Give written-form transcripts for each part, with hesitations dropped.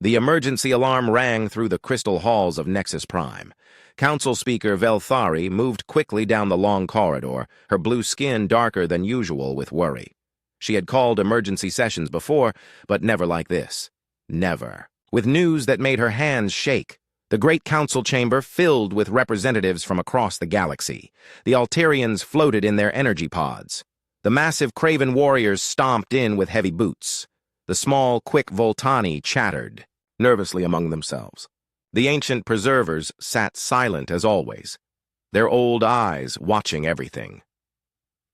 The emergency alarm rang through the crystal halls of Nexus Prime. Council Speaker Velthari moved quickly down the long corridor, her blue skin darker than usual with worry. She had called emergency sessions before, but never like this. Never. With news that made her hands shake. The great council chamber filled with representatives from across the galaxy. The Altarians floated in their energy pods. The massive Craven warriors stomped in with heavy boots. The small, quick Voltani chattered, nervously among themselves. The ancient preservers sat silent as always, their old eyes watching everything.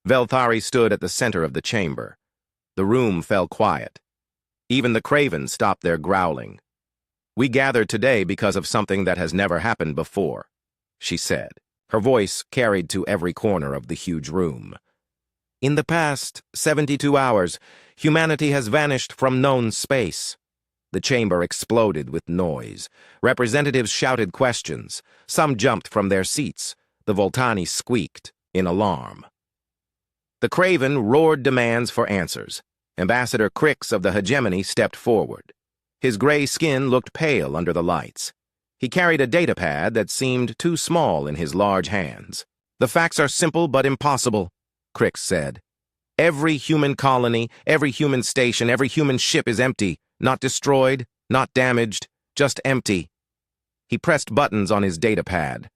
Velthari stood at the center of the chamber. The room fell quiet. Even the Cravens stopped their growling. "We gathered today because of something that has never happened before," she said. Her voice carried to every corner of the huge room. "In the past 72 hours, humanity has vanished from known space." The chamber exploded with noise. Representatives shouted questions. Some jumped from their seats. The Voltani squeaked in alarm. The Craven roared demands for answers. Ambassador Crix of the Hegemony stepped forward. His gray skin looked pale under the lights. He carried a datapad that seemed too small in his large hands. "The facts are simple but impossible," Crix said. "Every human colony, every human station, every human ship is empty. Not destroyed, not damaged, just empty." He pressed buttons on his datapad.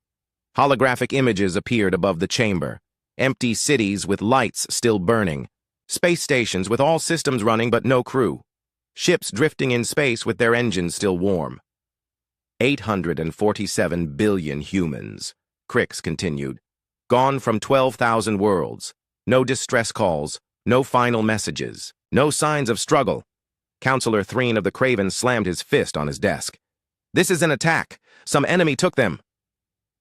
Holographic images appeared above the chamber. Empty cities with lights still burning. Space stations with all systems running but no crew. Ships drifting in space with their engines still warm. 847 billion humans, Crix continued. Gone from 12,000 worlds. No distress calls, no final messages, no signs of struggle. Counselor Threen of the Craven slammed his fist on his desk. "This is an attack. Some enemy took them."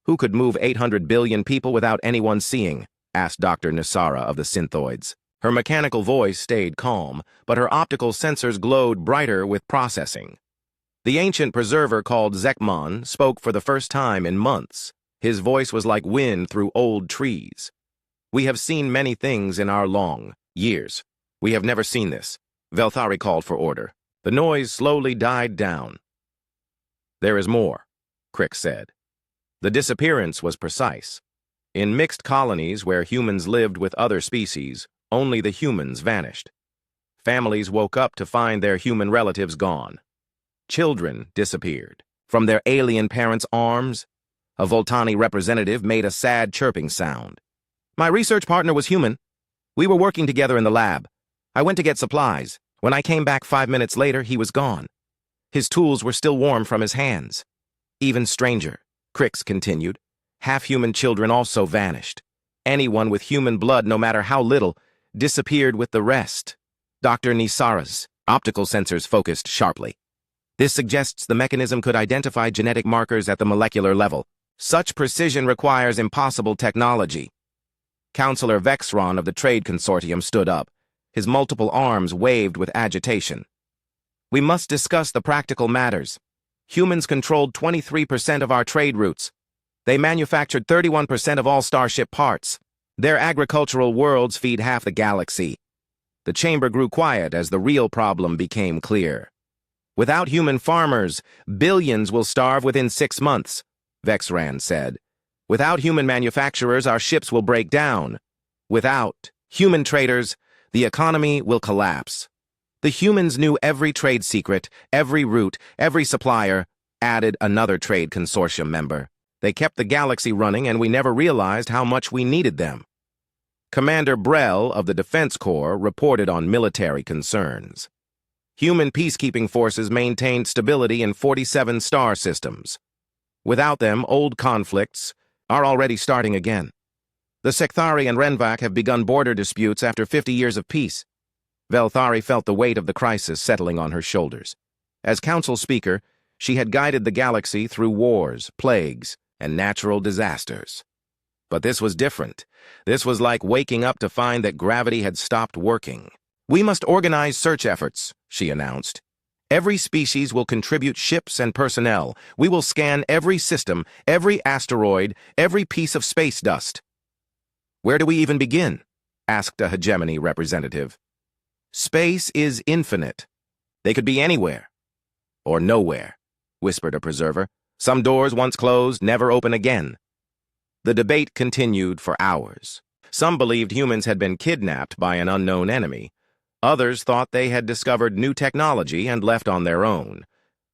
"Who could move 800 billion people without anyone seeing?" asked Dr. Nisara of the Synthoids. Her mechanical voice stayed calm, but her optical sensors glowed brighter with processing. The ancient preserver called Zekmon spoke for the first time in months. His voice was like wind through old trees. "We have seen many things in our long years. We have never seen this." Velthari called for order. The noise slowly died down. "There is more," Crix said. The disappearance was precise. In mixed colonies where humans lived with other species, only the humans vanished. Families woke up to find their human relatives gone. Children disappeared. From their alien parents' arms, a Voltani representative made a sad chirping sound. "My research partner was human. We were working together in the lab. I went to get supplies. When I came back 5 minutes later, he was gone. His tools were still warm from his hands. Even stranger," Crix continued, "half-human children also vanished. Anyone with human blood, no matter how little, disappeared with the rest." Dr. Nisara's optical sensors focused sharply. "This suggests the mechanism could identify genetic markers at the molecular level. Such precision requires impossible technology." Counselor Vexron of the Trade Consortium stood up. His multiple arms waved with agitation. "We must discuss the practical matters. Humans controlled 23% of our trade routes. They manufactured 31% of all starship parts. Their agricultural worlds feed half the galaxy." The chamber grew quiet as the real problem became clear. "Without human farmers, billions will starve within 6 months, Vexran said. "Without human manufacturers, our ships will break down. Without human traders, the economy will collapse." The humans knew every trade secret, every route, every supplier, added another trade consortium member. They kept the galaxy running, and we never realized how much we needed them. Commander Brell of the Defense Corps reported on military concerns. Human peacekeeping forces maintained stability in 47 star systems. Without them, old conflicts are already starting again. The Sekthari and Renvac have begun border disputes after 50 years of peace. Velthari felt the weight of the crisis settling on her shoulders. As council speaker, she had guided the galaxy through wars, plagues, and natural disasters. But this was different. This was like waking up to find that gravity had stopped working. "We must organize search efforts," she announced. "Every species will contribute ships and personnel. We will scan every system, every asteroid, every piece of space dust." "Where do we even begin?" asked a hegemony representative. "Space is infinite. They could be anywhere." or nowhere, whispered a preserver. Some doors once closed never open again. The debate continued for hours. Some believed humans had been kidnapped by an unknown enemy. Others thought they had discovered new technology and left on their own.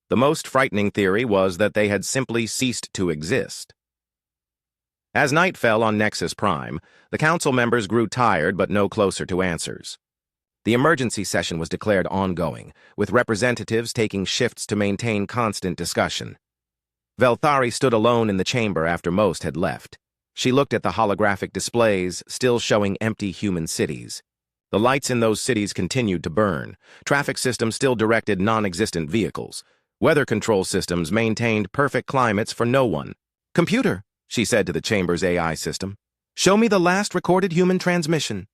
The most frightening theory was that they had simply ceased to exist. As night fell on Nexus Prime, the council members grew tired but no closer to answers. The emergency session was declared ongoing, with representatives taking shifts to maintain constant discussion. Velthari stood alone in the chamber after most had left. She looked at the holographic displays, still showing empty human cities. The lights in those cities continued to burn. Traffic systems still directed non-existent vehicles. Weather control systems maintained perfect climates for no one. "Computer," she said to the chamber's AI system, "show me the last recorded human transmission."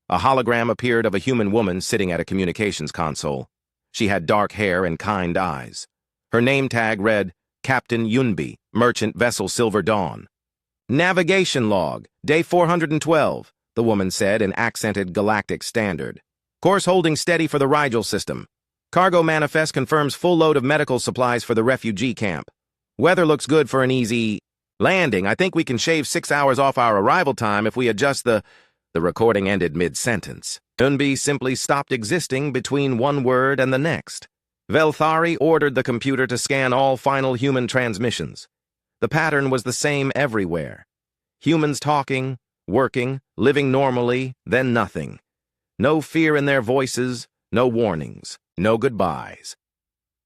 A hologram appeared of a human woman sitting at a communications console. She had dark hair and kind eyes. Her name tag read, Captain Yunbi, Merchant Vessel Silver Dawn. "Navigation log, day 412, the woman said in accented galactic standard. "Course holding steady for the Rigel system. Cargo manifest confirms full load of medical supplies for the refugee camp. Weather looks good for an easy landing. I think we can shave 6 hours off our arrival time if we adjust the recording ended mid-sentence. Yunbi simply stopped existing between one word and the next. Velthari ordered the computer to scan all final human transmissions. The pattern was the same everywhere. Humans talking, working, living normally, then nothing. No fear in their voices, no warnings, no goodbyes.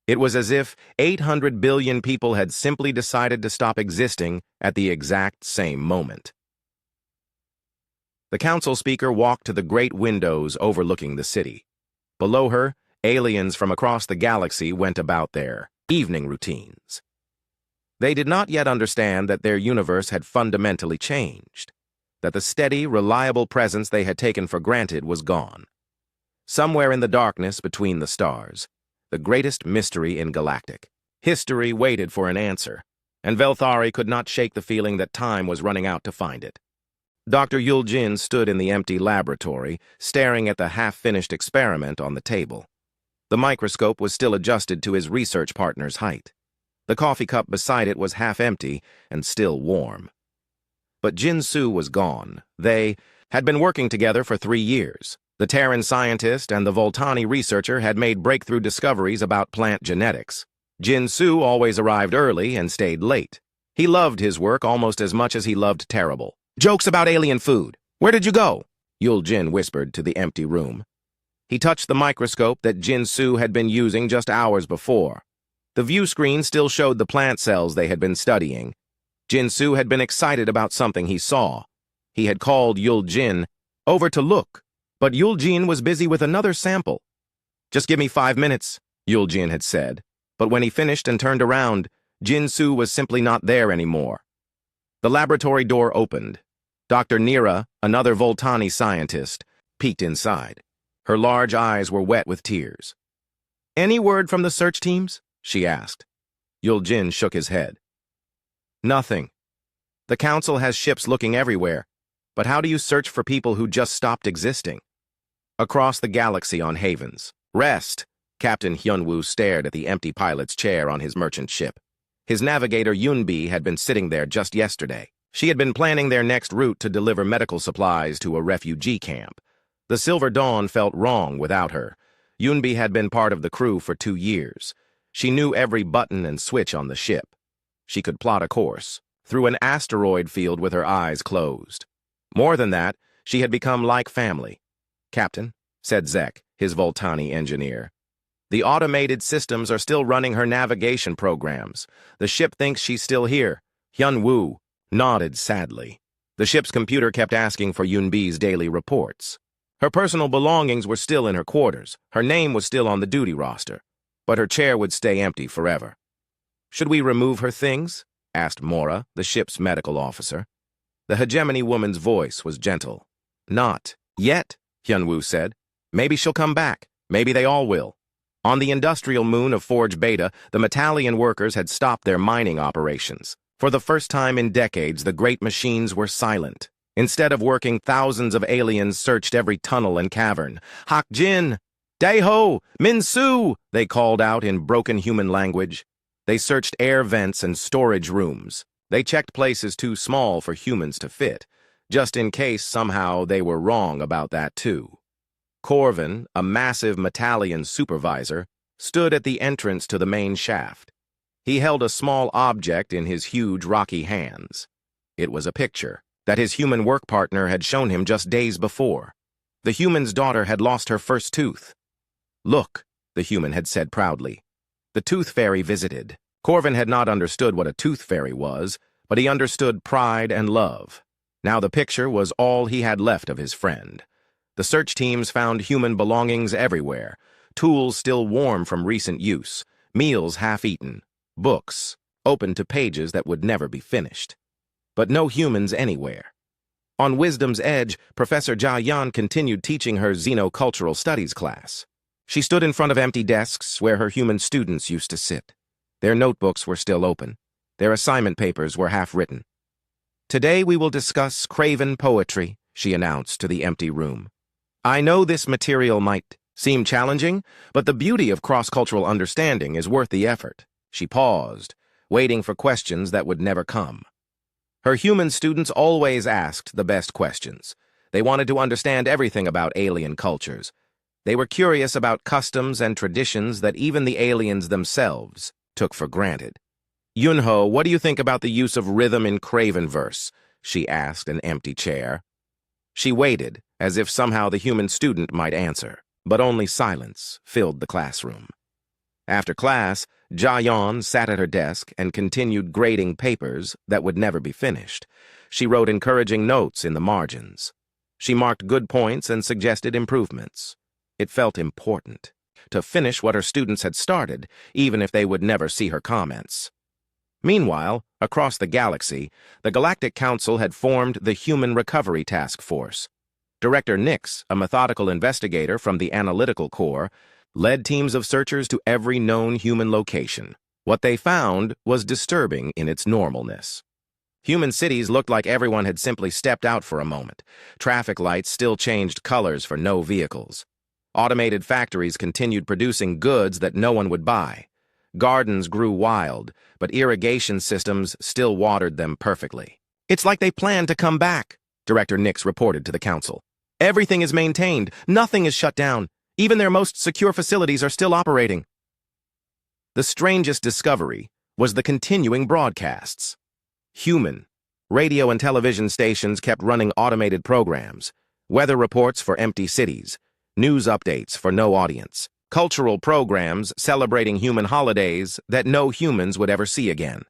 It was as if 800 billion people had simply decided to stop existing at the exact same moment. The council speaker walked to the great windows overlooking the city. Below her, aliens from across the galaxy went about their evening routines. They did not yet understand that their universe had fundamentally changed, that the steady, reliable presence they had taken for granted was gone. Somewhere in the darkness between the stars, the greatest mystery in galactic history waited for an answer, and Velthari could not shake the feeling that time was running out to find it. Dr. Yuljin stood in the empty laboratory, staring at the half-finished experiment on the table. The microscope was still adjusted to his research partner's height. The coffee cup beside it was half empty and still warm. But Jinsu was gone. They had been working together for 3 years. The Terran scientist and the Voltani researcher had made breakthrough discoveries about plant genetics. Jinsu always arrived early and stayed late. He loved his work almost as much as he loved Terrible. "Jokes about alien food. Where did you go?" Yuljin whispered to the empty room. He touched the microscope that Jinsu had been using just hours before. The view screen still showed the plant cells they had been studying. Jinsu had been excited about something he saw. He had called Yuljin over to look, but Yuljin was busy with another sample. "Just give me 5 minutes," Yuljin had said, but when he finished and turned around, Jinsu was simply not there anymore. The laboratory door opened. Dr. Nira, another Voltani scientist, peeked inside. Her large eyes were wet with tears. "Any word from the search teams?" she asked. Yuljin shook his head. "Nothing. The council has ships looking everywhere, but how do you search for people who just stopped existing?" Across the galaxy on havens. "Rest." Captain Hyunwoo stared at the empty pilot's chair on his merchant ship. His navigator Yunbi had been sitting there just yesterday. She had been planning their next route to deliver medical supplies to a refugee camp. The Silver Dawn felt wrong without her. Yunbi had been part of the crew for 2 years. She knew every button and switch on the ship. She could plot a course through an asteroid field with her eyes closed. More than that, she had become like family. "Captain," said Zek, his Voltani engineer, "the automated systems are still running her navigation programs. The ship thinks she's still here." Hyunwoo nodded sadly. The ship's computer kept asking for Yunbi's daily reports. Her personal belongings were still in her quarters. Her name was still on the duty roster, but her chair would stay empty forever. "Should we remove her things?" asked Mora, the ship's medical officer. The hegemony woman's voice was gentle. "Not yet," Hyunwoo said. "Maybe she'll come back. Maybe they all will." On the industrial moon of Forge Beta, the Metallian workers had stopped their mining operations. For the first time in decades, the great machines were silent. Instead of working, thousands of aliens searched every tunnel and cavern. "Hak Jin!" Daeho! Minsu! They called out in broken human language. They searched air vents and storage rooms. They checked places too small for humans to fit, just in case somehow they were wrong about that too. Corvin, a massive Metallian supervisor, stood at the entrance to the main shaft. He held a small object in his huge rocky hands. It was a picture that his human work partner had shown him just days before. The human's daughter had lost her first tooth. "Look," the human had said proudly. The tooth fairy visited. Corvin had not understood what a tooth fairy was, but he understood pride and love. Now the picture was all he had left of his friend. The search teams found human belongings everywhere, tools still warm from recent use, meals half-eaten, books open to pages that would never be finished. But no humans anywhere. On Wisdom's Edge, Professor Jia Yan continued teaching her Xenocultural Studies class. She stood in front of empty desks where her human students used to sit. Their notebooks were still open. Their assignment papers were half-written. "Today we will discuss Craven poetry," she announced to the empty room. "I know this material might seem challenging, but the beauty of cross-cultural understanding is worth the effort." She paused, waiting for questions that would never come. Her human students always asked the best questions. They wanted to understand everything about alien cultures. They were curious about customs and traditions that even the aliens themselves took for granted. "Yunho, what do you think about the use of rhythm in Craven verse?" she asked an empty chair. She waited, as if somehow the human student might answer, but only silence filled the classroom. After class, Jayan sat at her desk and continued grading papers that would never be finished. She wrote encouraging notes in the margins. She marked good points and suggested improvements. It felt important to finish what her students had started, even if they would never see her comments. Meanwhile, across the galaxy, the Galactic Council had formed the Human Recovery Task Force. Director Nix, a methodical investigator from the Analytical Corps, led teams of searchers to every known human location. What they found was disturbing in its normalness. Human cities looked like everyone had simply stepped out for a moment. Traffic lights still changed colors for no vehicles. Automated factories continued producing goods that no one would buy. Gardens grew wild, but irrigation systems still watered them perfectly. "It's like they planned to come back," Director Nix reported to the council. "Everything is maintained. Nothing is shut down. Even their most secure facilities are still operating." The strangest discovery was the continuing broadcasts. Human, radio and television stations kept running automated programs, weather reports for empty cities, news updates for no audience, cultural programs celebrating human holidays that no humans would ever see again.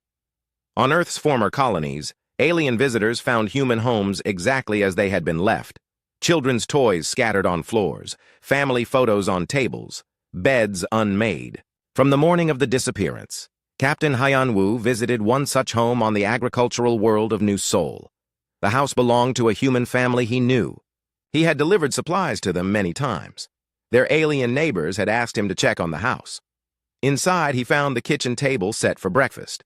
On Earth's former colonies, alien visitors found human homes exactly as they had been left. Children's toys scattered on floors, family photos on tables, beds unmade. From the morning of the disappearance, Captain Haiyan-Wu visited one such home on the agricultural world of New Seoul. The house belonged to a human family he knew. He had delivered supplies to them many times. Their alien neighbors had asked him to check on the house. Inside, he found the kitchen table set for breakfast.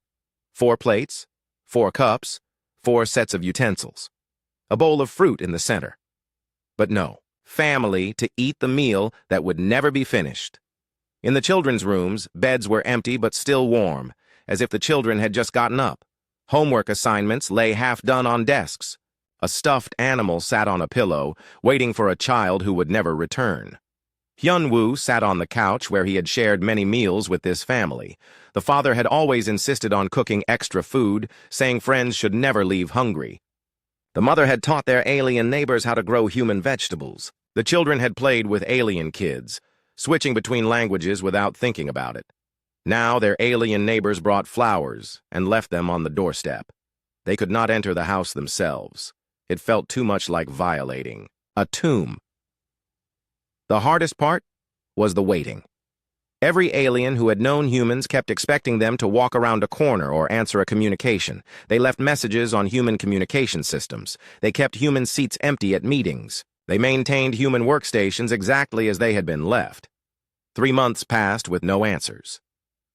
4 plates, 4 cups, 4 sets of utensils. A bowl of fruit in the center. But no, family to eat the meal that would never be finished. In the children's rooms, beds were empty but still warm, as if the children had just gotten up. Homework assignments lay half done on desks. A stuffed animal sat on a pillow, waiting for a child who would never return. Hyun-Woo sat on the couch where he had shared many meals with this family. The father had always insisted on cooking extra food, saying friends should never leave hungry. The mother had taught their alien neighbors how to grow human vegetables. The children had played with alien kids, switching between languages without thinking about it. Now their alien neighbors brought flowers and left them on the doorstep. They could not enter the house themselves. It felt too much like violating a tomb. The hardest part was the waiting. Every alien who had known humans kept expecting them to walk around a corner or answer a communication. They left messages on human communication systems. They kept human seats empty at meetings. They maintained human workstations exactly as they had been left. 3 months passed with no answers.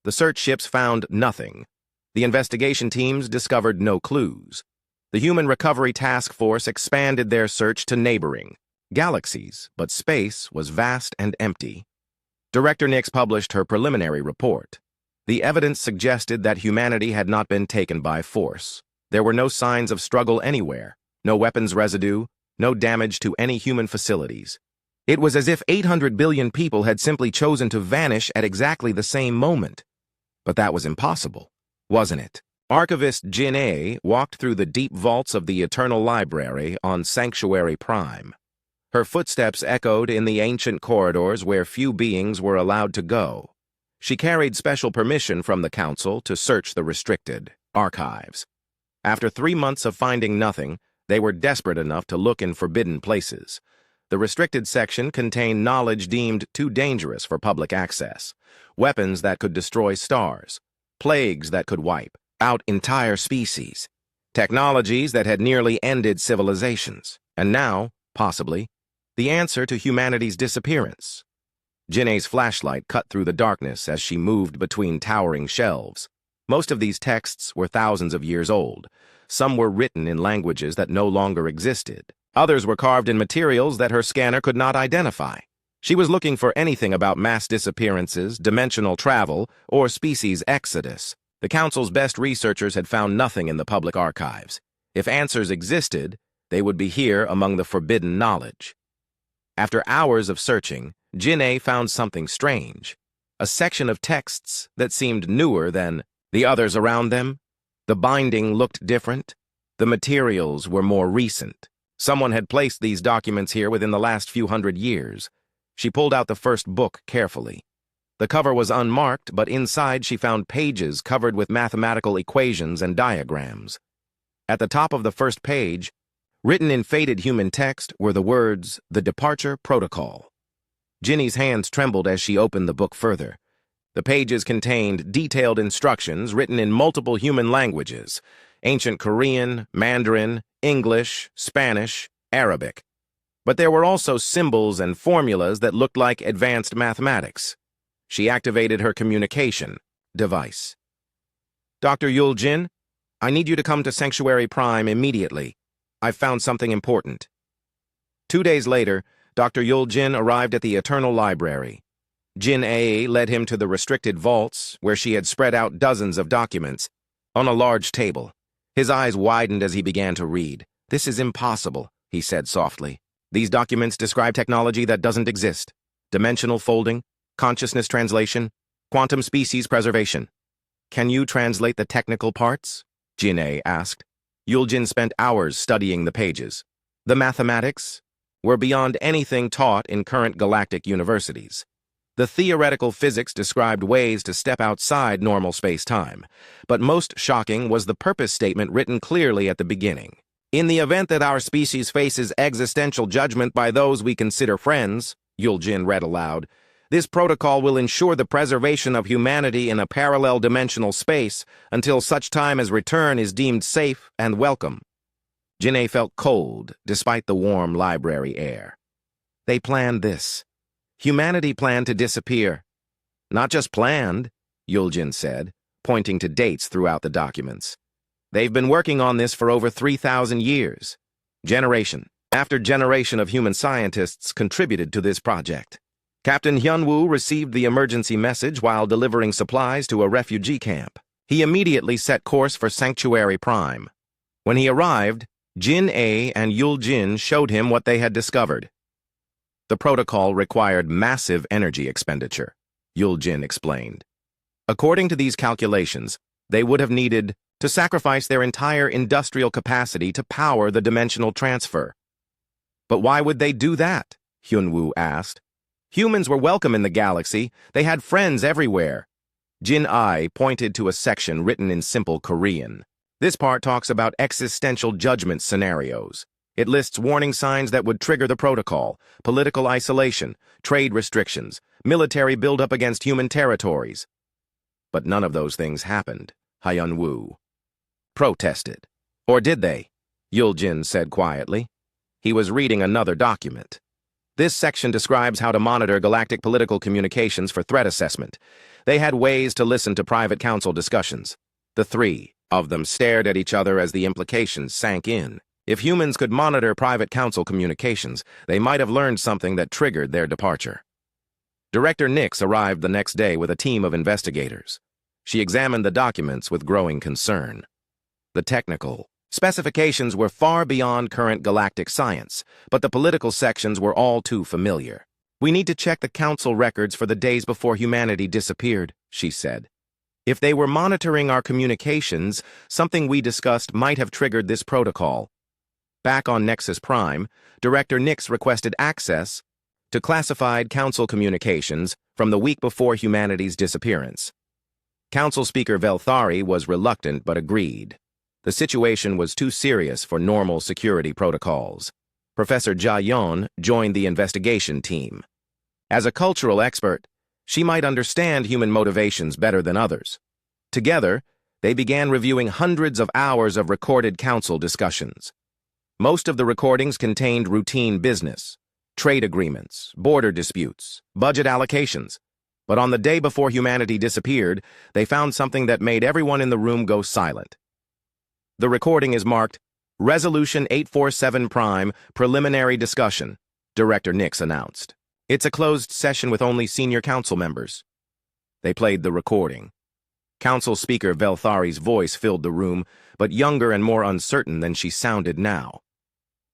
The search ships found nothing. The investigation teams discovered no clues. The Human Recovery Task Force expanded their search to neighboring galaxies, but space was vast and empty. Director Nix published her preliminary report. The evidence suggested that humanity had not been taken by force. There were no signs of struggle anywhere, no weapons residue, no damage to any human facilities. It was as if 800 billion people had simply chosen to vanish at exactly the same moment. But that was impossible, wasn't it? Archivist Jin A walked through the deep vaults of the Eternal Library on Sanctuary Prime. Her footsteps echoed in the ancient corridors where few beings were allowed to go. She carried special permission from the Council to search the restricted archives. After 3 months of finding nothing, they were desperate enough to look in forbidden places. The restricted section contained knowledge deemed too dangerous for public access, weapons that could destroy stars, plagues that could wipe out entire species, technologies that had nearly ended civilizations, and now, possibly, the answer to humanity's disappearance. Jin'e's flashlight cut through the darkness as she moved between towering shelves. Most of these texts were thousands of years old. Some were written in languages that no longer existed. Others were carved in materials that her scanner could not identify. She was looking for anything about mass disappearances, dimensional travel, or species exodus. The Council's best researchers had found nothing in the public archives. If answers existed, they would be here among the forbidden knowledge. After hours of searching, Jin'e found something strange. A section of texts that seemed newer than the others around them. The binding looked different. The materials were more recent. Someone had placed these documents here within the last few hundred years. She pulled out the first book carefully. The cover was unmarked, but inside she found pages covered with mathematical equations and diagrams. At the top of the first page, written in faded human text, were the words, "The Departure Protocol." Jinny's hands trembled as she opened the book further. The pages contained detailed instructions written in multiple human languages: ancient Korean, Mandarin, English, Spanish, Arabic. But there were also symbols and formulas that looked like advanced mathematics. She activated her communication device. "Dr. Yul Jin, I need you to come to Sanctuary Prime immediately. I've found something important." 2 days later, Dr. Yul Jin arrived at the Eternal Library. Jin A led him to the restricted vaults, where she had spread out dozens of documents on a large table. His eyes widened as he began to read. "This is impossible," he said softly. "These documents describe technology that doesn't exist. Dimensional folding, consciousness translation, quantum species preservation." "Can you translate the technical parts?" Jin A asked. Yul Jin spent hours studying the pages. The mathematics were beyond anything taught in current galactic universities. The theoretical physics described ways to step outside normal space-time, but most shocking was the purpose statement written clearly at the beginning. "In the event that our species faces existential judgment by those we consider friends," Yul Jin read aloud, "this protocol will ensure the preservation of humanity in a parallel dimensional space until such time as return is deemed safe and welcome." Jin'e felt cold, despite the warm library air. They planned this. Humanity planned to disappear. "Not just planned," Yul Jin said, pointing to dates throughout the documents. "They've been working on this for over 3,000 years. Generation after generation of human scientists contributed to this project. Captain Hyunwoo received the emergency message while delivering supplies to a refugee camp. He immediately set course for Sanctuary Prime. When he arrived, Jin A and Yul Jin showed him what they had discovered. The protocol required massive energy expenditure, Yul Jin explained. According to these calculations, they would have needed to sacrifice their entire industrial capacity to power the dimensional transfer. "But why would they do that?" Hyunwoo asked. "Humans were welcome in the galaxy. They had friends everywhere." Jin Ai pointed to a section written in simple Korean. This part talks about existential judgment scenarios. It lists warning signs that would trigger the protocol: political isolation, trade restrictions, military buildup against human territories. But none of those things happened, Hyunwoo protested. "Or did they?" Yul Jin said quietly. He was reading another document. This section describes how to monitor galactic political communications for threat assessment. They had ways to listen to private council discussions. The three of them stared at each other as the implications sank in. If humans could monitor private council communications, they might have learned something that triggered their departure. Director Nix arrived the next day with a team of investigators. She examined the documents with growing concern. The technical specifications were far beyond current galactic science, but the political sections were all too familiar. "We need to check the council records for the days before humanity disappeared," she said. "If they were monitoring our communications, something we discussed might have triggered this protocol." Back on Nexus Prime, Director Nix requested access to classified council communications from the week before humanity's disappearance. Council Speaker Velthari was reluctant but agreed. The situation was too serious for normal security protocols. Professor Jayon joined the investigation team. As a cultural expert, she might understand human motivations better than others. Together, they began reviewing hundreds of hours of recorded council discussions. Most of the recordings contained routine business, trade agreements, border disputes, budget allocations. But on the day before humanity disappeared, they found something that made everyone in the room go silent. The recording is marked Resolution 847 Prime Preliminary Discussion, Director Nix announced. It's a closed session with only senior council members. They played the recording. Council Speaker Velthari's voice filled the room, but younger and more uncertain than she sounded now.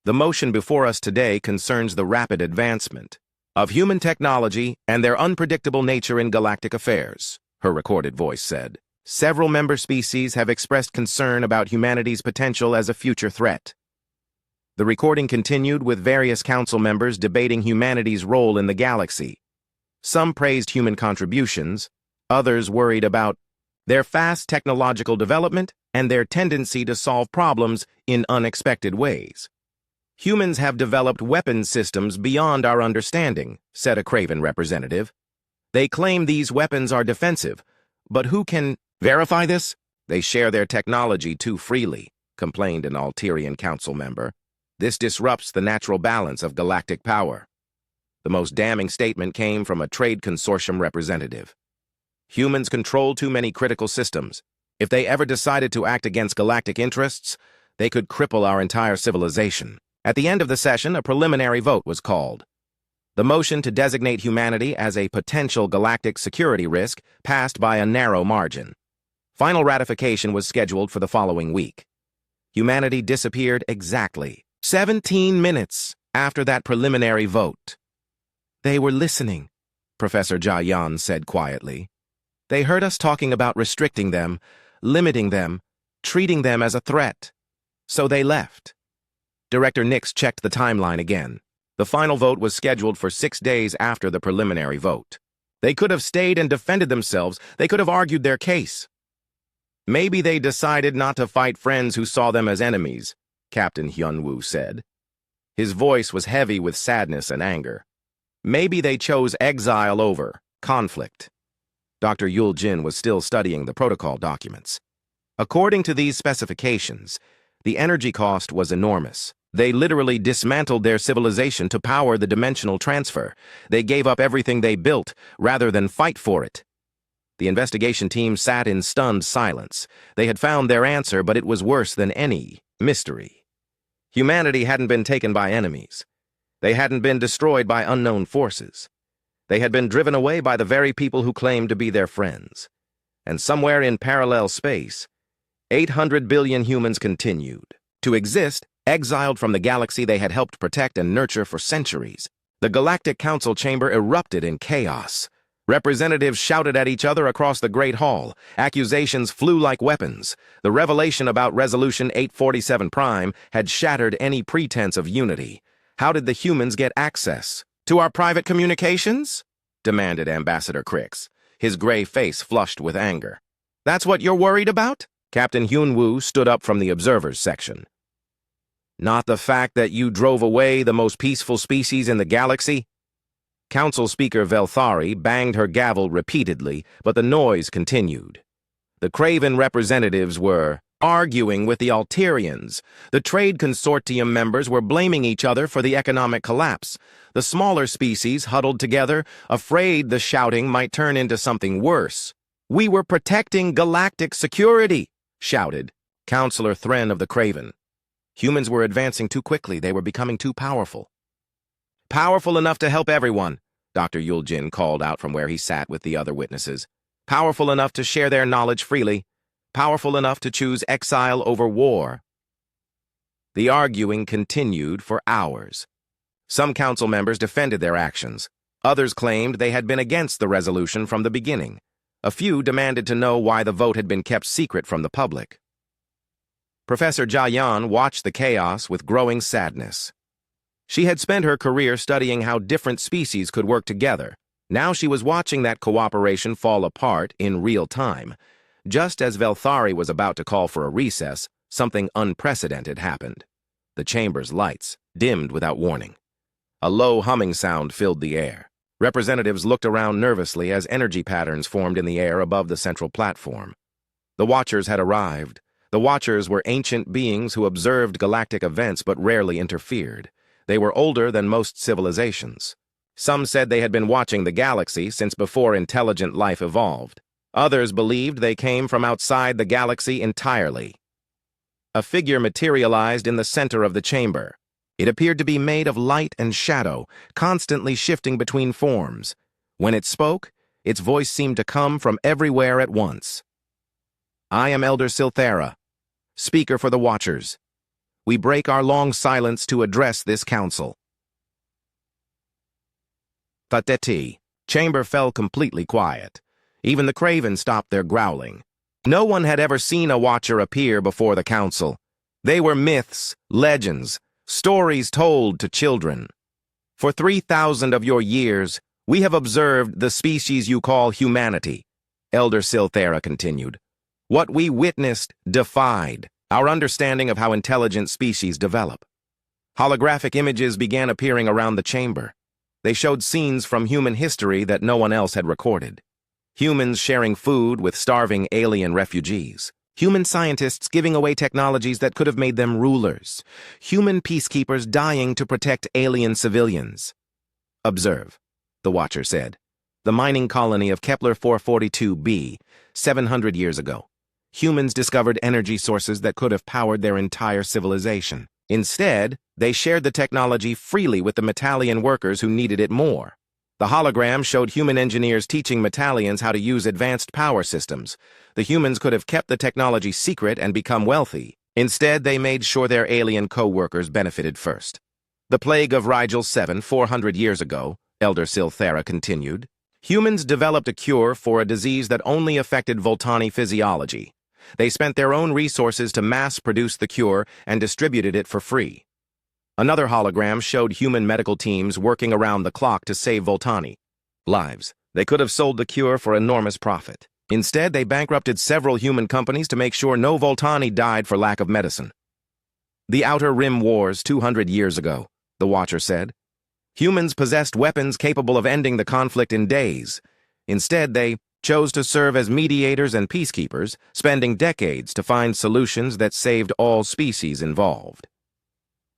"The motion before us today concerns the rapid advancement of human technology and their unpredictable nature in galactic affairs," her recorded voice said. "Several member species have expressed concern about humanity's potential as a future threat." The recording continued with various council members debating humanity's role in the galaxy. Some praised human contributions, others worried about their fast technological development and their tendency to solve problems in unexpected ways. "Humans have developed weapon systems beyond our understanding," said a Craven representative. "They claim these weapons are defensive, but who can verify this? They share their technology too freely," complained an Alterian council member. "This disrupts the natural balance of galactic power." The most damning statement came from a trade consortium representative. "Humans control too many critical systems. If they ever decided to act against galactic interests, they could cripple our entire civilization." At the end of the session, a preliminary vote was called. The motion to designate humanity as a potential galactic security risk passed by a narrow margin. Final ratification was scheduled for the following week. Humanity disappeared exactly 17 minutes after that preliminary vote. "They were listening," Professor Jayan said quietly. "They heard us talking about restricting them, limiting them, treating them as a threat. So they left." Director Nix checked the timeline again. The final vote was scheduled for 6 days after the preliminary vote. They could have stayed and defended themselves. They could have argued their case. "Maybe they decided not to fight friends who saw them as enemies," Captain Hyunwoo said. His voice was heavy with sadness and anger. "Maybe they chose exile over conflict." Dr. Yul Jin was still studying the protocol documents. According to these specifications, the energy cost was enormous. They literally dismantled their civilization to power the dimensional transfer. They gave up everything they built rather than fight for it. The investigation team sat in stunned silence. They had found their answer, but it was worse than any mystery. Humanity hadn't been taken by enemies. They hadn't been destroyed by unknown forces. They had been driven away by the very people who claimed to be their friends. And somewhere in parallel space, 800 billion humans continued to exist, exiled from the galaxy they had helped protect and nurture for centuries. The Galactic Council chamber erupted in chaos. Representatives shouted at each other across the Great Hall. Accusations flew like weapons. The revelation about Resolution 847 Prime had shattered any pretense of unity. "How did the humans get access to our private communications?" demanded Ambassador Crix, his gray face flushed with anger. "That's what you're worried about?" Captain Hyunwoo stood up from the observers section. "Not the fact that you drove away the most peaceful species in the galaxy?" Council Speaker Velthari banged her gavel repeatedly, but the noise continued. The Craven representatives were arguing with the Alterians. The trade consortium members were blaming each other for the economic collapse. The smaller species huddled together, afraid the shouting might turn into something worse. "We were protecting galactic security," shouted Counselor Thren of the Craven. Humans were advancing too quickly. They were becoming too powerful. "Powerful enough to help everyone. Dr. Yuljin called out from where he sat with the other witnesses. Powerful enough to share their knowledge freely. Powerful enough to choose exile over war. The arguing continued for hours. Some council members defended their actions. Others claimed they had been against the resolution from the beginning. A few demanded to know why the vote had been kept secret from the public. Professor Jiayan watched the chaos with growing sadness. She had spent her career studying how different species could work together. Now she was watching that cooperation fall apart in real time. Just as Velthari was about to call for a recess, something unprecedented happened. The chamber's lights dimmed without warning. A low humming sound filled the air. Representatives looked around nervously as energy patterns formed in the air above the central platform. The Watchers had arrived. The Watchers were ancient beings who observed galactic events but rarely interfered. They were older than most civilizations. Some said they had been watching the galaxy since before intelligent life evolved. Others believed they came from outside the galaxy entirely. A figure materialized in the center of the chamber. It appeared to be made of light and shadow, constantly shifting between forms. When it spoke, its voice seemed to come from everywhere at once. I am Elder Silthera, speaker for the Watchers. We break our long silence to address this council. Tateti. Chamber fell completely quiet. Even the craven stopped their growling. No one had ever seen a Watcher appear before the council. They were myths, legends, stories told to children. For 3,000 of your years, we have observed the species you call humanity, Elder Silthera continued. What we witnessed defied our understanding of how intelligent species develop. Holographic images began appearing around the chamber. They showed scenes from human history that no one else had recorded. Humans sharing food with starving alien refugees. Human scientists giving away technologies that could have made them rulers. Human peacekeepers dying to protect alien civilians. Observe, the Watcher said. The mining colony of Kepler 442b, 700 years ago. Humans discovered energy sources that could have powered their entire civilization. Instead, they shared the technology freely with the Metallian workers who needed it more. The hologram showed human engineers teaching Metallians how to use advanced power systems. The humans could have kept the technology secret and become wealthy. Instead, they made sure their alien co-workers benefited first. The plague of Rigel 7, 400 years ago, Elder Silthera continued, humans developed a cure for a disease that only affected Voltani physiology. They spent their own resources to mass-produce the cure and distributed it for free. Another hologram showed human medical teams working around the clock to save Voltani lives. They could have sold the cure for enormous profit. Instead, they bankrupted several human companies to make sure no Voltani died for lack of medicine. The Outer Rim Wars 200 years ago, the Watcher said. Humans possessed weapons capable of ending the conflict in days. Instead, they chose to serve as mediators and peacekeepers, spending decades to find solutions that saved all species involved.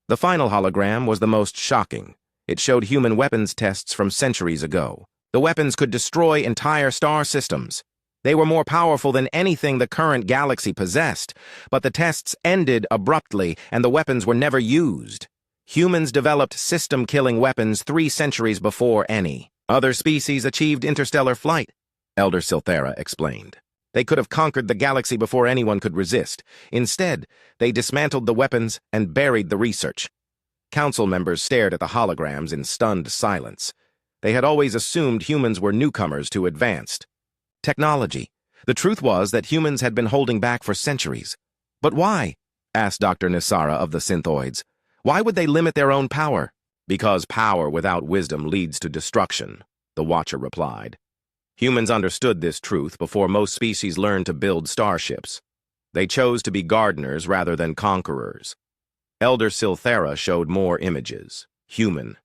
The final hologram was the most shocking. It showed human weapons tests from centuries ago. The weapons could destroy entire star systems. They were more powerful than anything the current galaxy possessed, but the tests ended abruptly and the weapons were never used. Humans developed system-killing weapons 3 centuries before any. Other species achieved interstellar flight, Elder Silthera explained. They could have conquered the galaxy before anyone could resist. Instead, they dismantled the weapons and buried the research. Council members stared at the holograms in stunned silence. They had always assumed humans were newcomers to advanced technology. The truth was that humans had been holding back for centuries. But why? Asked Dr. Nisara of the Synthoids. Why would they limit their own power? Because power without wisdom leads to destruction, the Watcher replied. Humans understood this truth before most species learned to build starships. They chose to be gardeners rather than conquerors. Elder Silthera showed more images. Human.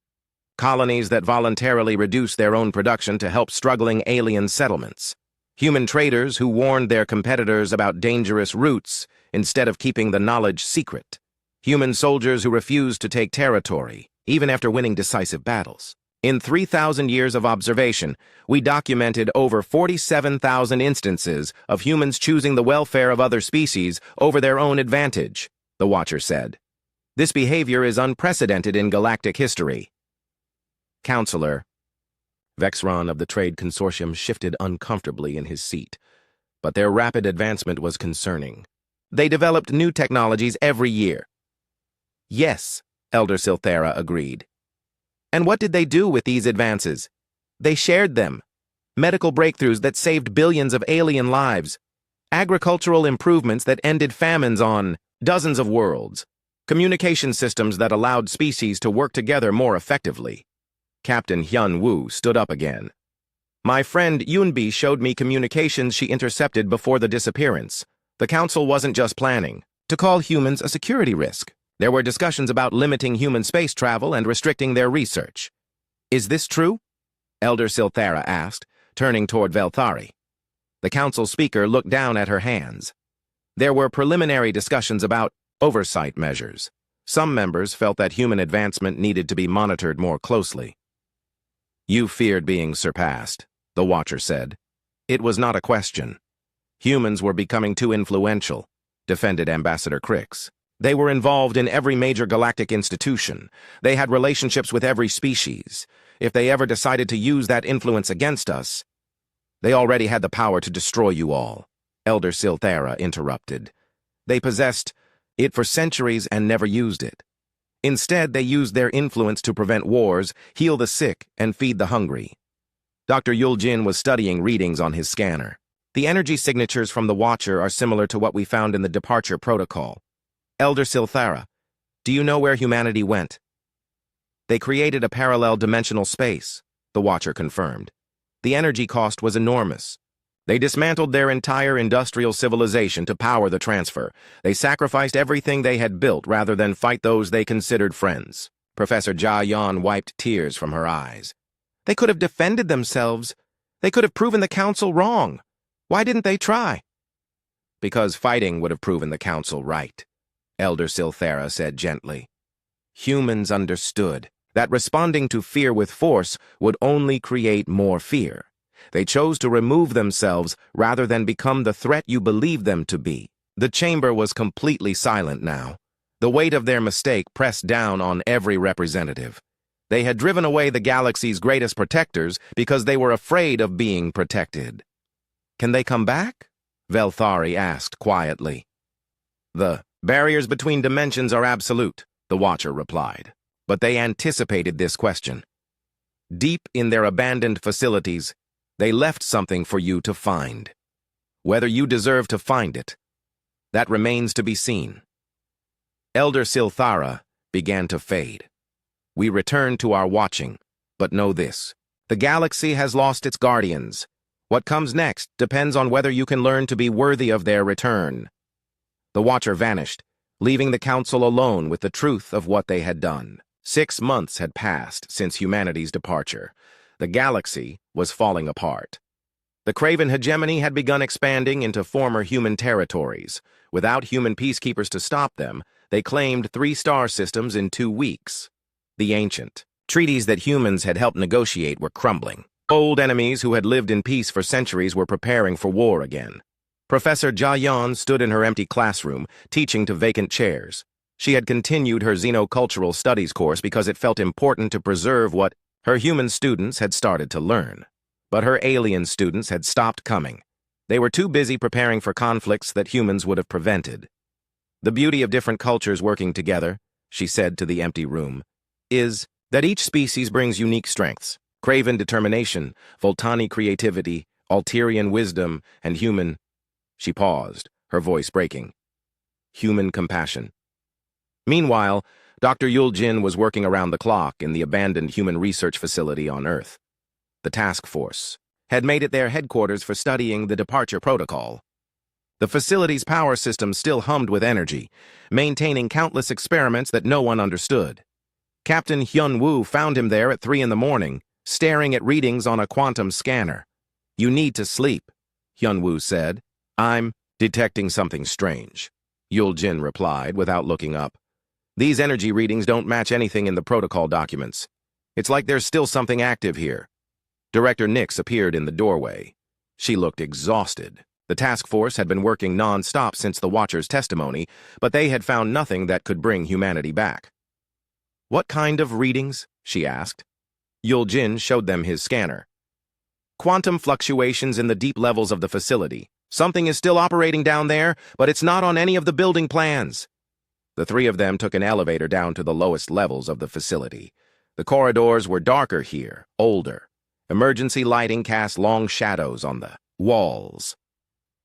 Colonies that voluntarily reduced their own production to help struggling alien settlements. Human traders who warned their competitors about dangerous routes instead of keeping the knowledge secret. Human soldiers who refused to take territory, even after winning decisive battles. In 3,000 years of observation, we documented over 47,000 instances of humans choosing the welfare of other species over their own advantage, the Watcher said. This behavior is unprecedented in galactic history. Counselor, Vexron of the Trade Consortium shifted uncomfortably in his seat. But their rapid advancement was concerning. They developed new technologies every year. Yes, Elder Silthera agreed. And what did they do with these advances? They shared them. Medical breakthroughs that saved billions of alien lives. Agricultural improvements that ended famines on dozens of worlds. Communication systems that allowed species to work together more effectively. Captain Hyun Woo stood up again. My friend Yunbi showed me communications she intercepted before the disappearance. The Council wasn't just planning to call humans a security risk. There were discussions about limiting human space travel and restricting their research. Is this true? Elder Silthera asked, turning toward Velthari. The Council speaker looked down at her hands. There were preliminary discussions about oversight measures. Some members felt that human advancement needed to be monitored more closely. You feared being surpassed, the Watcher said. It was not a question. Humans were becoming too influential, defended Ambassador Crix. They were involved in every major galactic institution. They had relationships with every species. If they ever decided to use that influence against us, they already had the power to destroy you all, Elder Silthera interrupted. They possessed it for centuries and never used it. Instead, they used their influence to prevent wars, heal the sick, and feed the hungry. Dr. Yuljin was studying readings on his scanner. The energy signatures from the Watcher are similar to what we found in the departure protocol. Elder Silthera, do you know where humanity went? They created a parallel dimensional space, the Watcher confirmed. The energy cost was enormous. They dismantled their entire industrial civilization to power the transfer. They sacrificed everything they had built rather than fight those they considered friends. Professor Jia Yan wiped tears from her eyes. They could have defended themselves. They could have proven the Council wrong. Why didn't they try? Because fighting would have proven the Council right, Elder Silthera said gently. Humans understood that responding to fear with force would only create more fear. They chose to remove themselves rather than become the threat you believed them to be. The chamber was completely silent now. The weight of their mistake pressed down on every representative. They had driven away the galaxy's greatest protectors because they were afraid of being protected. Can they come back? Velthari asked quietly. The barriers between dimensions are absolute, the Watcher replied. But they anticipated this question. Deep in their abandoned facilities, they left something for you to find. Whether you deserve to find it, that remains to be seen. Elder Silthara began to fade. We return to our watching, but know this. The galaxy has lost its guardians. What comes next depends on whether you can learn to be worthy of their return. The Watcher vanished, leaving the Council alone with the truth of what they had done. 6 months had passed since humanity's departure. The galaxy was falling apart. The Craven hegemony had begun expanding into former human territories. Without human peacekeepers to stop them, they claimed 3 star systems in 2 weeks. The ancient treaties that humans had helped negotiate were crumbling. Old enemies who had lived in peace for centuries were preparing for war again. Professor Jia Yan stood in her empty classroom, teaching to vacant chairs. She had continued her xenocultural studies course because it felt important to preserve what her human students had started to learn. But her alien students had stopped coming. They were too busy preparing for conflicts that humans would have prevented. The beauty of different cultures working together, she said to the empty room, is that each species brings unique strengths. Craven determination, Voltani creativity, Alterian wisdom, and human... She paused, her voice breaking. Human compassion. Meanwhile, Dr. Yuljin was working around the clock in the abandoned human research facility on Earth. The task force had made it their headquarters for studying the departure protocol. The facility's power system still hummed with energy, maintaining countless experiments that no one understood. Captain Hyun Woo found him there at 3 in the morning, staring at readings on a quantum scanner. You need to sleep, Hyun Woo said. I'm detecting something strange, Yuljin replied without looking up. These energy readings don't match anything in the protocol documents. It's like there's still something active here. Director Nix appeared in the doorway. She looked exhausted. The task force had been working non-stop since the Watcher's testimony, but they had found nothing that could bring humanity back. What kind of readings? She asked. Yuljin showed them his scanner. Quantum fluctuations in the deep levels of the facility. Something is still operating down there, but it's not on any of the building plans. The three of them took an elevator down to the lowest levels of the facility. The corridors were darker here, older. Emergency lighting cast long shadows on the walls.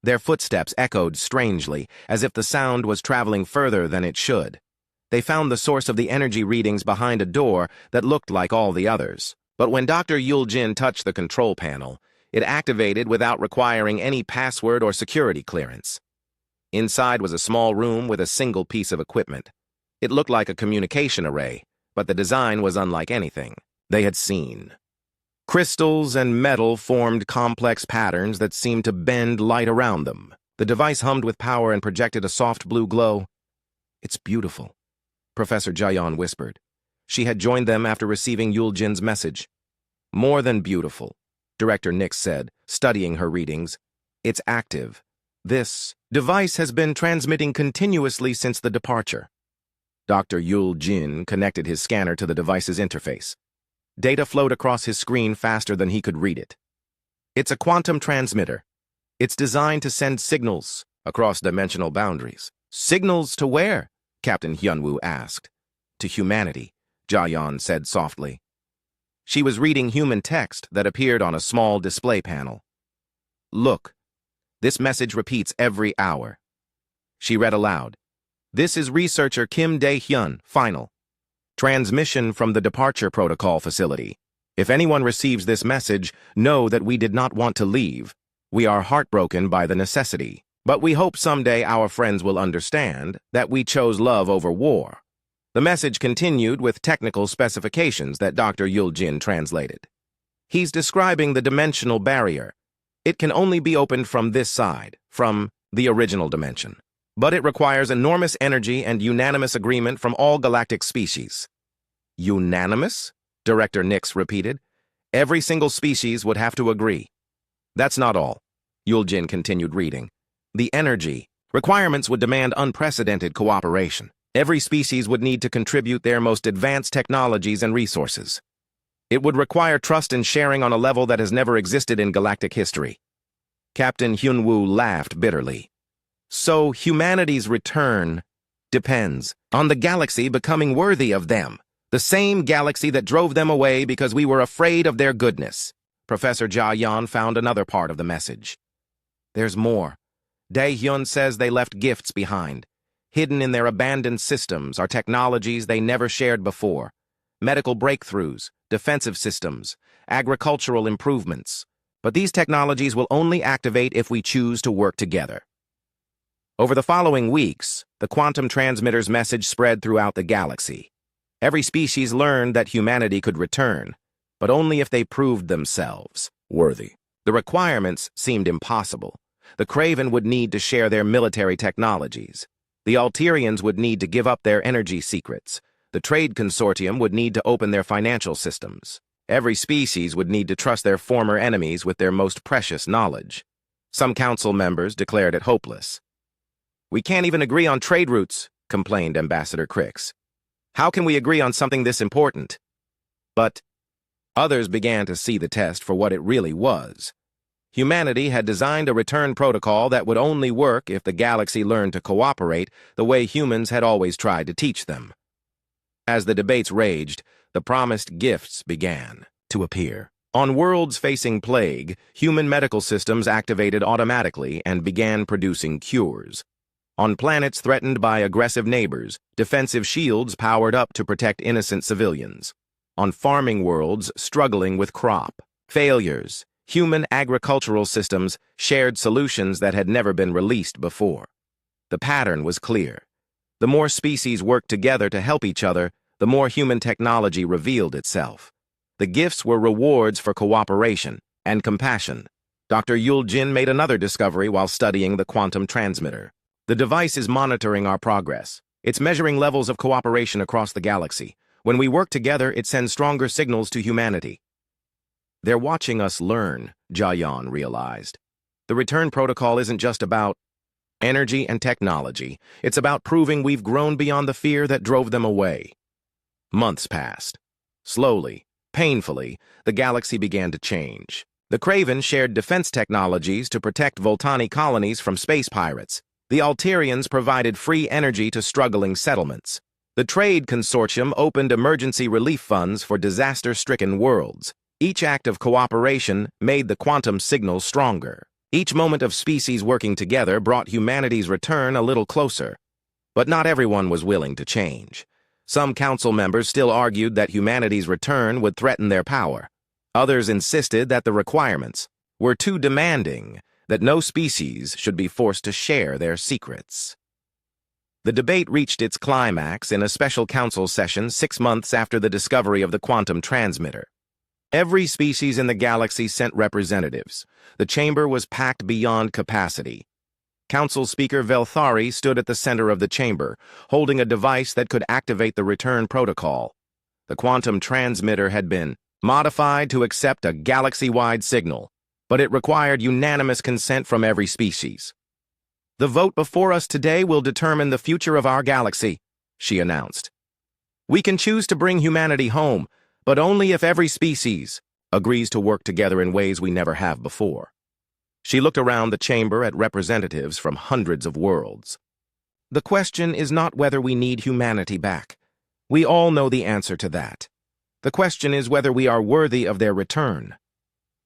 Their footsteps echoed strangely, as if the sound was traveling further than it should. They found the source of the energy readings behind a door that looked like all the others. But when Dr. Yuljin touched the control panel, it activated without requiring any password or security clearance. Inside was a small room with a single piece of equipment. It looked like a communication array, but the design was unlike anything they had seen. Crystals and metal formed complex patterns that seemed to bend light around them. The device hummed with power and projected a soft blue glow. "It's beautiful," Professor Jayan whispered. She had joined them after receiving Yuljin's message. "More than beautiful," Director Nix said, studying her readings. "It's active. This device has been transmitting continuously since the departure." Dr. Yuljin connected his scanner to the device's interface. Data flowed across his screen faster than he could read it. "It's a quantum transmitter. It's designed to send signals across dimensional boundaries." "Signals to where?" Captain Hyunwoo asked. "To humanity," Jayan said softly. She was reading human text that appeared on a small display panel. "Look, this message repeats every hour." She read aloud. "This is researcher Kim Dae-hyun, final. Transmission from the departure protocol facility. If anyone receives this message, know that we did not want to leave. We are heartbroken by the necessity, but we hope someday our friends will understand that we chose love over war." The message continued with technical specifications that Dr. Yuljin translated. "He's describing the dimensional barrier. It can only be opened from this side, from the original dimension. But it requires enormous energy and unanimous agreement from all galactic species." "Unanimous?" Director Nix repeated. "Every single species would have to agree." "That's not all," Yuljin continued reading. "The energy requirements would demand unprecedented cooperation. Every species would need to contribute their most advanced technologies and resources. It would require trust and sharing on a level that has never existed in galactic history." Captain Hyunwoo laughed bitterly. "So humanity's return depends on the galaxy becoming worthy of them, the same galaxy that drove them away because we were afraid of their goodness." Professor Jayan found another part of the message. "There's more. Dae-hyun says they left gifts behind. Hidden in their abandoned systems are technologies they never shared before. Medical breakthroughs, defensive systems, agricultural improvements. But these technologies will only activate if we choose to work together." Over the following weeks, the quantum transmitter's message spread throughout the galaxy. Every species learned that humanity could return, but only if they proved themselves worthy. The requirements seemed impossible. The Craven would need to share their military technologies. The Alterians would need to give up their energy secrets. The Trade Consortium would need to open their financial systems. Every species would need to trust their former enemies with their most precious knowledge. Some council members declared it hopeless. "We can't even agree on trade routes," complained Ambassador Crix. "How can we agree on something this important?" But others began to see the test for what it really was. Humanity had designed a return protocol that would only work if the galaxy learned to cooperate the way humans had always tried to teach them. As the debates raged, the promised gifts began to appear. On worlds facing plague, human medical systems activated automatically and began producing cures. On planets threatened by aggressive neighbors, defensive shields powered up to protect innocent civilians. On farming worlds struggling with crop failures, human agricultural systems shared solutions that had never been released before. The pattern was clear. The more species worked together to help each other, the more human technology revealed itself. The gifts were rewards for cooperation and compassion. Dr. Yuljin made another discovery while studying the quantum transmitter. The device is monitoring our progress. It's measuring levels of cooperation across the galaxy. When we work together, it sends stronger signals to humanity. They're watching us learn, Jayan realized. The return protocol isn't just about energy and technology. It's about proving we've grown beyond the fear that drove them away. Months passed. Slowly, painfully, the galaxy began to change. The Craven shared defense technologies to protect Voltani colonies from space pirates. The Alterians provided free energy to struggling settlements. The Trade Consortium opened emergency relief funds for disaster-stricken worlds. Each act of cooperation made the quantum signal stronger. Each moment of species working together brought humanity's return a little closer. But not everyone was willing to change. Some council members still argued that humanity's return would threaten their power. Others insisted that the requirements were too demanding, that no species should be forced to share their secrets. The debate reached its climax in a special council session 6 months after the discovery of the quantum transmitter. Every species in the galaxy sent representatives. The chamber was packed beyond capacity. Council Speaker Velthari stood at the center of the chamber, holding a device that could activate the return protocol. The quantum transmitter had been modified to accept a galaxy-wide signal, but it required unanimous consent from every species. "The vote before us today will determine the future of our galaxy," she announced. "We can choose to bring humanity home, but only if every species agrees to work together in ways we never have before." She looked around the chamber at representatives from hundreds of worlds. "The question is not whether we need humanity back. We all know the answer to that. The question is whether we are worthy of their return."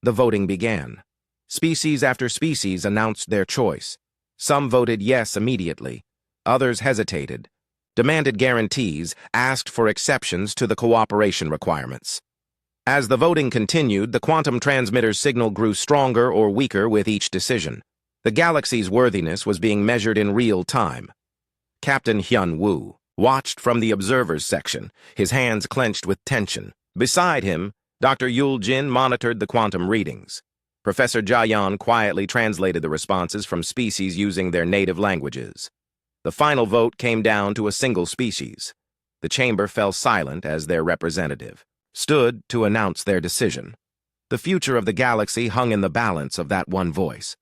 The voting began. Species after species announced their choice. Some voted yes immediately. Others hesitated, demanded guarantees, asked for exceptions to the cooperation requirements. As the voting continued, the quantum transmitter's signal grew stronger or weaker with each decision. The galaxy's worthiness was being measured in real time. Captain Hyun Woo watched from the observers section, his hands clenched with tension. Beside him, Dr. Yul Jin monitored the quantum readings. Professor Jayan quietly translated the responses from species using their native languages. The final vote came down to a single species. The chamber fell silent as their representative stood to announce their decision. The future of the galaxy hung in the balance of that one voice.